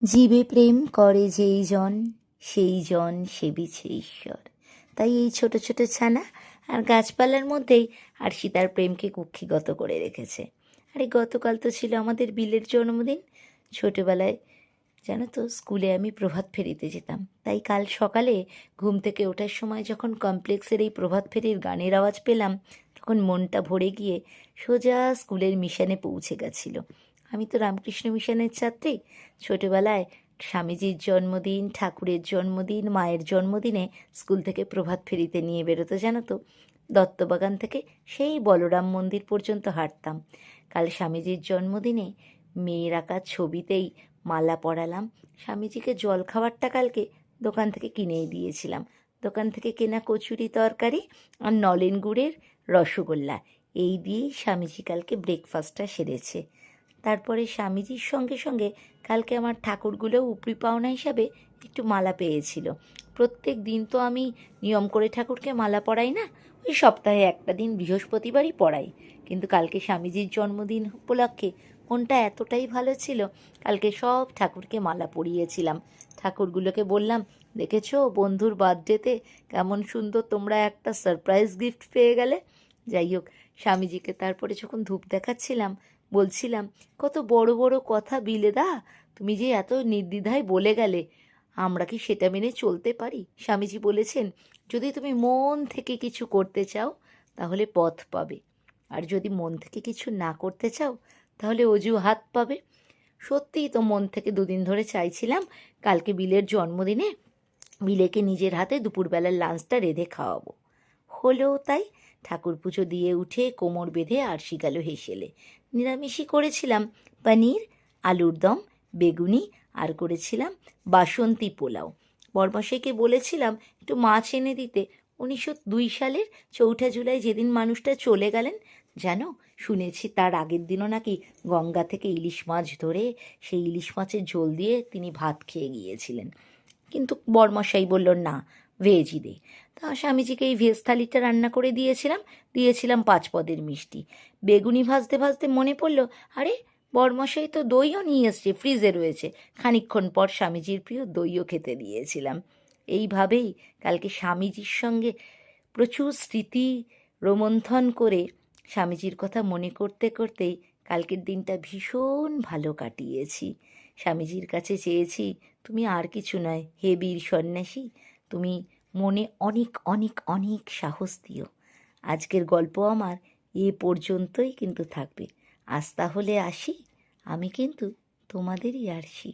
জীবে প্রেম করে যেই জন সেই জন সেবিছে ঈশ্বর। তাই এই ছোট ছোট ছানা আর গাছপালার মধ্যেই আরশি তার প্রেমকে কুক্ষিগত করে রেখেছে। আরে গতকাল তো ছিল আমাদের বিলের জন্মদিন। ছোটবেলায় জানো তো স্কুলে আমি প্রভাত ফেরিতে যেতাম, তাই কাল সকালে ঘুম থেকে ওঠার সময় যখন কমপ্লেক্সের এই প্রভাত ফেরির গানের আওয়াজ পেলাম, তখন মনটা ভরে গিয়ে সোজা স্কুলের মিশনে পৌঁছে গেছিল। আমি তো রামকৃষ্ণ মিশনের ছাত্রী। ছোটবেলায় স্বামীজির জন্মদিন, ঠাকুরের জন্মদিন, মায়ের জন্মদিনে স্কুল থেকে প্রভাত ফেরিতে নিয়ে বেরোতো জানো তো। দত্তবাগান থেকে সেই বলরাম মন্দির পর্যন্ত হাঁটতাম। কাল স্বামীজির জন্মদিনে মেয়ের আঁকা ছবিতেই মালা পরালাম। স্বামীজিকে জল খাবারটা কালকে দোকান থেকে কিনেই দিয়েছিলাম। দোকান থেকে কেনা কচুরি তরকারি আর নলেন গুড়ের রসগোল্লা, এই দিয়েই স্বামীজি কালকে ব্রেকফাস্টটা সেরেছে। তারপরে স্বামীজির সঙ্গে সঙ্গে কালকে আমার ঠাকুরগুলোও উপরি পাওনা হিসাবে একটু মালা পেয়েছিল। প্রত্যেক দিন তো আমি নিয়ম করে ঠাকুরকে মালা পরাই না, ওই সপ্তাহে একটা দিন বৃহস্পতিবারই পরাই। কিন্তু কালকে স্বামীজির জন্মদিন উপলক্ষে মনটা এতটাই ভালো ছিল, কালকে সব ঠাকুরকে মালা পরিয়েছিলাম। ঠাকুরগুলোকে বললাম, দেখেছো বন্ধুর বার্থডেতে কেমন সুন্দর তোমরা একটা সারপ্রাইজ গিফট পেয়ে গেলে। যাই হোক, স্বামীজিকে তারপরে যখন ধূপ দেখাচ্ছিলাম বলছিলাম, কত বড় বড় কথা বিলেদা, তুমি যে এত নির্দ্বিধায় বলে গেলে, আমরা কি সেটা মেনে চলতে পারি? স্বামীজি বলেছেন, যদি তুমি মন থেকে কিছু করতে চাও তাহলে পথ পাবে, আর যদি মন থেকে কিছু না করতে চাও তাহলে অজুহাত পাবে। সত্যিই তো মন থেকে দুদিন ধরে চাইছিলাম কালকে বিলের জন্মদিনে বিলেকে নিজের হাতে দুপুরবেলার লাঞ্চটা রেঁধে খাওয়াবো। হলেও তাই। ঠাকুর পুজো দিয়ে উঠে কোমর বেঁধে আরশি গেল হেসেলে। নিরামিষই করেছিলাম, পনির, আলুর দম, বেগুনি, আর করেছিলাম বাসন্তী পোলাও। বরমশাইকে বলেছিলাম একটু মাছ এনে দিতে। 1902 সালের 4ঠা জুলাই যেদিন মানুষটা চলে গেলেন, জানো, শুনেছি তার আগের দিনও নাকি গঙ্গা থেকে ইলিশ মাছ ধরে সেই ইলিশ মাছের ঝোল দিয়ে তিনি ভাত খেয়ে গিয়েছিলেন। কিন্তু বরমশাই বলল না, ভেজই দে। তা স্বামীজিকে এই ভেজ থালিটা রান্না করে দিয়েছিলাম 5 পদের মিষ্টি। বেগুনি ভাজতে ভাজতে মনে পড়ল, আরে বরমশাই তো দইও নিয়ে এসছে, ফ্রিজে রয়েছে। খানিকক্ষণ পর স্বামীজির প্রিয় দইও খেতে দিয়েছিলাম। এইভাবেই কালকে স্বামীজির সঙ্গে প্রচুর স্মৃতি রোমন্থন করে স্বামীজির কথা মনে করতে করতেই কালকের দিনটা ভীষণ ভালো কাটিয়েছি। স্বামীজির কাছে চেয়েছি, তুমি আর কিছু নয়, হে বীর সন্ন্যাসী, তুমি মনে অনেক অনেক অনেক সাহস দিও। আজকের গল্প আমার এ পর্যন্তই কিন্তু থাকবে। আজ তাহলে আসি, আমি কিন্তু তোমাদেরই আরশি।